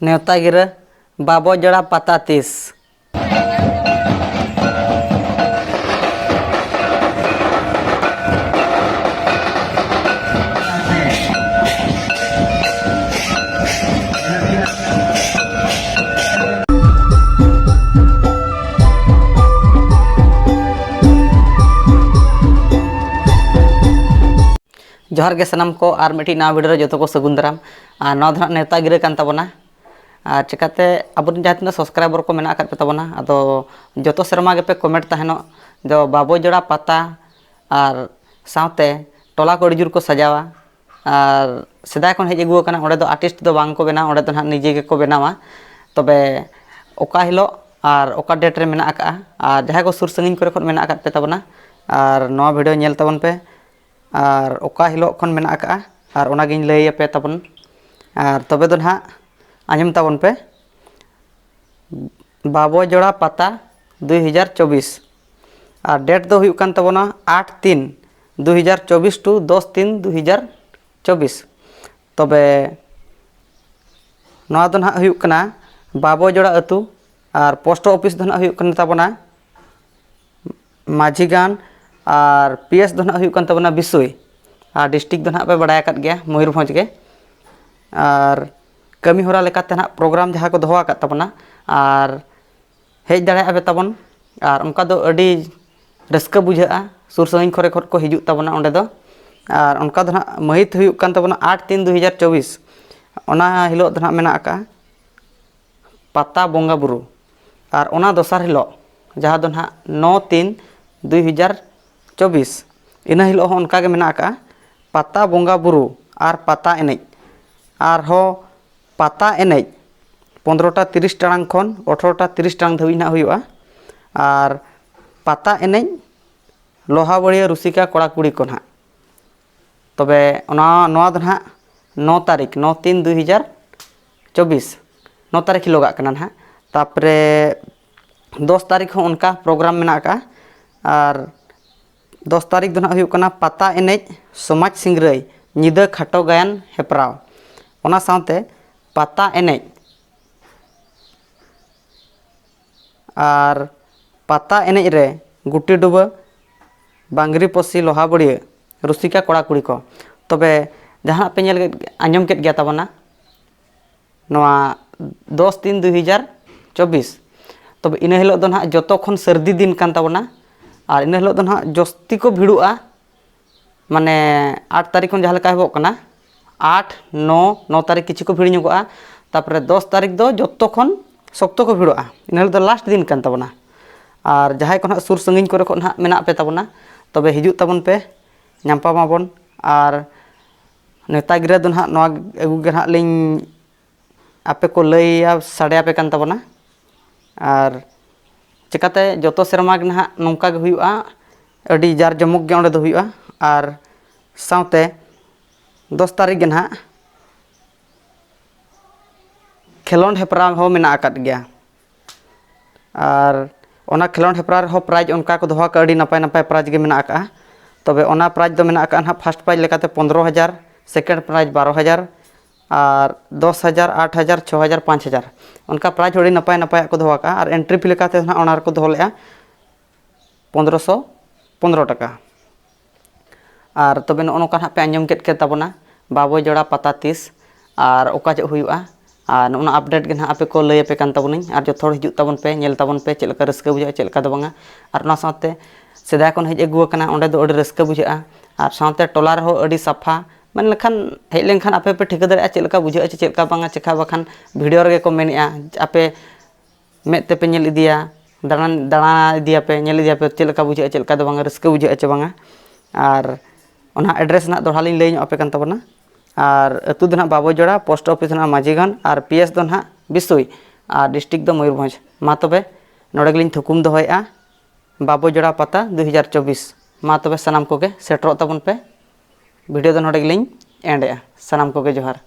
नेवता गिरा बाबो जड़ा पता तीस। जोहार के सनम को और मिट्टी नवा वीडियो जो को सगुन दाराम और नवा नेवता गिरा कान ताबोना और चिकाते अब जहाँ तीन सब्सक्राइबर को मेना पे ताबोना अदो जो सेरमा के पे कमेंट तहनो जो बाबो जड़ा पता और साथे टोला को जुर को सजावा और सेदाय खन हेज अगुआ ओंडे दो आर्टिस्ट दो बांग को बेना ओंडे दो ना निजे के को बेनावा तबे ओका हिलो और ओका डेट रे मेना का और जहाँ को सुर संगिन करे खन मेना पे ताबोना और नवा वीडियो नेल ताबोन पे और ओका हिलो खन मेना का और ओनागिन लई पे ताबोन और तबे दो ना आंजम ताबोन पे बाबो जड़ा पता 2024 और डेट दो हुयु कान ताबोना 8-3-2024 टू 10-3-2024 तबे नवा दो ना हुयु कना बाबो जड़ा अतु और पोस्ट ऑफिस दो ना हुयु कन ताबोना माझीगान और पीएस दो ना हुयु कान ताबोना बिसुई और डिस्ट्रिक्ट दो ना पे बड़ाय काट गया मयूरभंज के और कमी होरा लेकाते ना प्रोग्राम जहाँ को दोहो आकात ताबोना और हेज दाड़े ताबोन और उनका दो अडी रस्का बुझा सुर संगिन खरे खर को हिजु ताबोना ओंडे दो और उनका दो ना महित हुयु कान ताबोना 8-3-2024 ओना हिलो दो ना मेना का पता बोंगा बुरु और ओना दोसार हिलो जहाँ दो ना 9-3-2024 इना हिलो हो उनका के मेना का पता बोंगा बुरु और पता एनेज और हो पता एनेज 15:30 टांग खन 18:30 टांग धाबी ना हुआ और पता एनेज लोहा बड़िया रुसिका कड़ा कुड़ी को ना तबे नवा दो ना 9 तारीख 9-3-2024 9 तारीख लोगा कना ना तापरे 10 तारीख हो उनका प्रोग्राम मेना का और 10 तारीख दो ना हुयु कना पता एनेज समाज सिंगराई निदा खाटो गायन हेपराव ओना साथे पता एनेज और पता एनेज रे गुटी डुबा बांगरी पसी लोहा बड़िया रुसिका कड़ा कुड़ी को तबे जहाँ पे आंजम के गया ताबोना नवा 10-3-2024 तबे इन हिलो दो ना जतो खन सर्दी दिन कान ताबोना और इन हिलो दो ना जस्ती को भिड़ुआ माने 8 तारीख खन जहाँ लेका हेबो कना 8-9 तारीख किसी को भिड़ नुआ तापर 10 तारीख दो जतो खन सप्तो को भिड़ोआ इन हिलो दो लास्ट दिन कान ताबोना और जहाँ को सुर संगिन करे को ना मेना पे ताबोना तबे हिजु ताबोन पे नामपामाबोन और नेता गिरा दो ना नवा अगु गे ना लिंग आपे को लैया साड़े पे कान ताबोना और चिकाते जतो सेरमा गे ना नोंका गे हुयुआ अडी जार जमुक गे ओंडे दो हुयुआ और साथे 10 तारीख गे ना खेलोंड हेपरा हो मेना आकात गया और ओना खेलोंड हेपरा हो प्राइज उनका को दोहा का अडी नपाय नपाय प्राइज गे मेना आका तबे ओना प्राइज दो मेना आका ना फर्स्ट प्राइज लेकाते 15,000 सेकेंड प्राइज 12,000 और 10,000 8,000 6,000 5,000 उनका प्राइज अडी नपाय नपाय को दोहा का और एंट्री फी लेकाते ना ओना को दोहो लेआ 1515 टाका और तबे नोका ना पे आंजम केट के ताबोना बाबो जड़ा पता 30 और ओका जे हुयुआ और उना अपडेट के ना आपे को लय पे कान ताबोनी और जो थोड़ हिजु ताबोन पे नेल ताबोन पे चेलका रस्का बुझा चेलका दो बांगा और ना साथे सेदाय कोन हेज अगुआ कना ओंडे दो अडी रस्का बुझा और साथे टोला रे हो अडी सफा मन लखन हेज लेनखान आपे पे ठिका दरे चेलका बुझा चेलका बांगा चेखा बखान वीडियो रे को मेनिया आपे मेत ते पे नेल इदिया दाना इदिया पे नेल इदिया पे चेलका बुझा चेलका दो बांगा रस्का बुझा चे बांगा और ओना एड्रेस ना दोहा लिंग लय आपे कान ताबोना और अतु दो ना बाबो जड़ा पोस्ट ऑफिस ना माझीगान और पीएस दो ना बिसुई और डिस्ट्रिक्ट दो मयूरभंज मा तबे नोडे गलिंग थुकुम दोहयआ बाबो जड़ा पता 2024 मा तबे सनाम को गे सेटरो ताबोन पे वीडियो दो नोडे गलिंग एंडया सनाम को गे जोहार।